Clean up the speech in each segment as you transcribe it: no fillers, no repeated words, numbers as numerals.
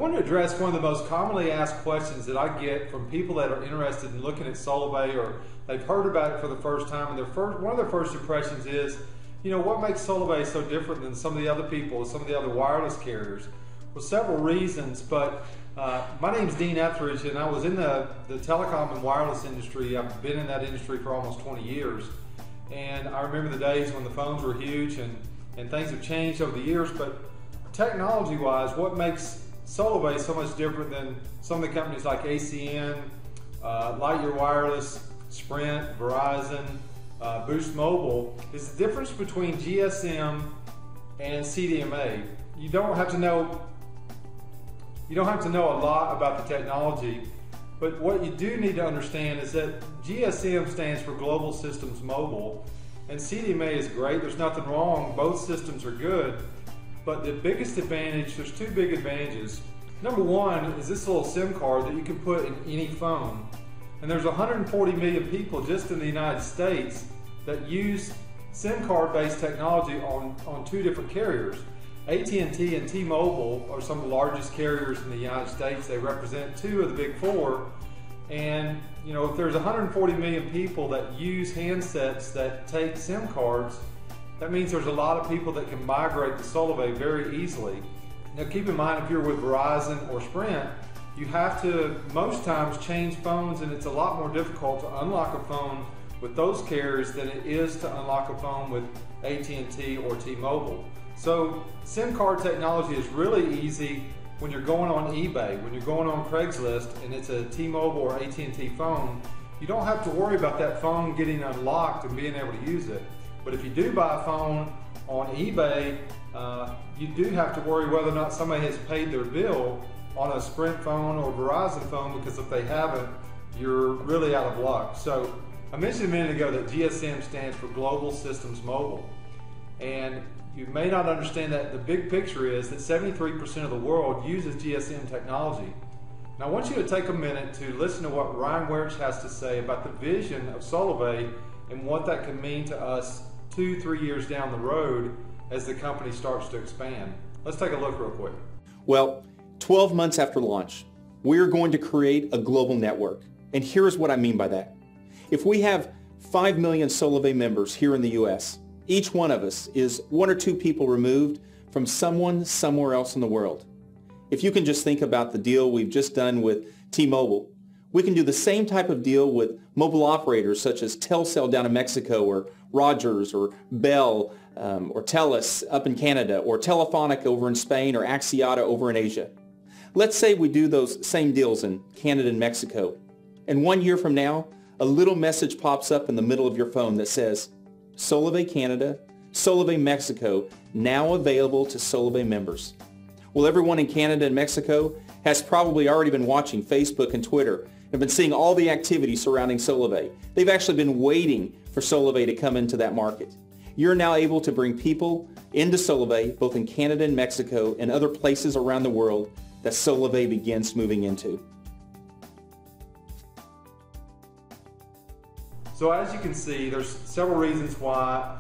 want to address one of the most commonly asked questions that I get from people that are interested in looking at Solavei, or they've heard about it for the first time, and one of their first impressions is, what makes Solavei so different than some of the other people, some of the other wireless carriers? Well, several reasons, but my name's Dean Etheridge, and I was in the telecom and wireless industry. I've been in that industry for almost 20 years, and I remember the days when the phones were huge, and things have changed over the years, but technology-wise, what makes Solavei so much different than some of the companies like ACN, Lightyear Wireless, Sprint, Verizon, Boost Mobile is the difference between GSM and CDMA. You don't have to know a lot about the technology, but what you do need to understand is that GSM stands for Global Systems Mobile, and CDMA is great. There's nothing wrong. Both systems are good. But the biggest advantage, there's two big advantages. Number one is this little SIM card that you can put in any phone. And there's 140 million people just in the United States that use SIM card based technology on two different carriers. AT&T and T-Mobile are some of the largest carriers in the United States. They represent two of the big four. And if there's 140 million people that use handsets that take SIM cards, that means there's a lot of people that can migrate to Solavei very easily. Now keep in mind, if you're with Verizon or Sprint, you have to most times change phones, and it's a lot more difficult to unlock a phone with those carriers than it is to unlock a phone with AT&T or T-Mobile. So SIM card technology is really easy when you're going on eBay, when you're going on Craigslist and it's a T-Mobile or AT&T phone. You don't have to worry about that phone getting unlocked and being able to use it. But if you do buy a phone on eBay, you do have to worry whether or not somebody has paid their bill on a Sprint phone or Verizon phone, because if they haven't, you're really out of luck. So I mentioned a minute ago that GSM stands for Global Systems Mobile. And you may not understand that the big picture is that 73% of the world uses GSM technology. Now I want you to take a minute to listen to what Ryan Werich has to say about the vision of Solavei and what that can mean to us 2-3 years down the road as the company starts to expand. Let's take a look real quick. Well, 12 months after launch, we're going to create a global network. And here's what I mean by that. If we have 5 million Solavei members here in the US, each one of us is 1 or 2 people removed from someone somewhere else in the world. If you can just think about the deal we've just done with T-Mobile, we can do the same type of deal with mobile operators such as Telcel down in Mexico, or Rogers, or Bell, or Telus up in Canada, or Telefonica over in Spain, or Axiata over in Asia. Let's say we do those same deals in Canada and Mexico, and 1 year from now, a little message pops up in the middle of your phone that says, Solavei Canada, Solavei Mexico, now available to Solavei members. Well, everyone in Canada and Mexico has probably already been watching Facebook and Twitter, have been seeing all the activity surrounding Solavei. They've actually been waiting for Solavei to come into that market. You're now able to bring people into Solavei, both in Canada and Mexico and other places around the world that Solavei begins moving into. So as you can see, there's several reasons why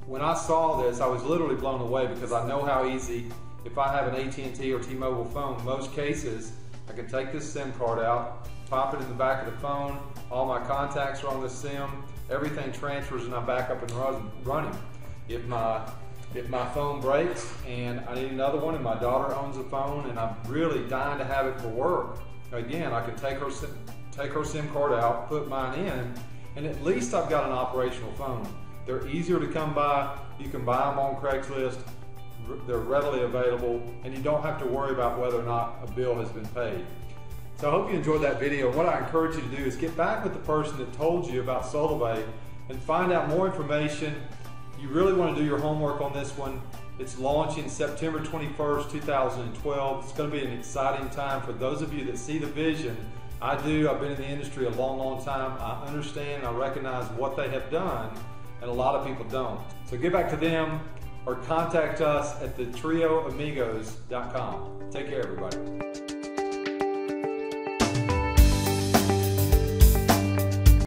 when I saw this, I was literally blown away, because I know how easy, if I have an AT&T or T-Mobile phone, most cases, I can take this SIM card out, pop it in the back of the phone, all my contacts are on the SIM, everything transfers and I'm back up and running. If my phone breaks and I need another one, and my daughter owns a phone and I'm really dying to have it for work, again, I can take her SIM card out, put mine in, and at least I've got an operational phone. They're easier to come by. You can buy them on Craigslist. They're readily available, and you don't have to worry about whether or not a bill has been paid. So I hope you enjoyed that video. What I encourage you to do is get back with the person that told you about Solavei and find out more information. You really want to do your homework on this one. It's launching September 21st, 2012. It's going to be an exciting time for those of you that see the vision. I do. I've been in the industry a long, long time. I understand and I recognize what they have done, and a lot of people don't. So get back to them or contact us at thetrioamigos.com. Take care, everybody.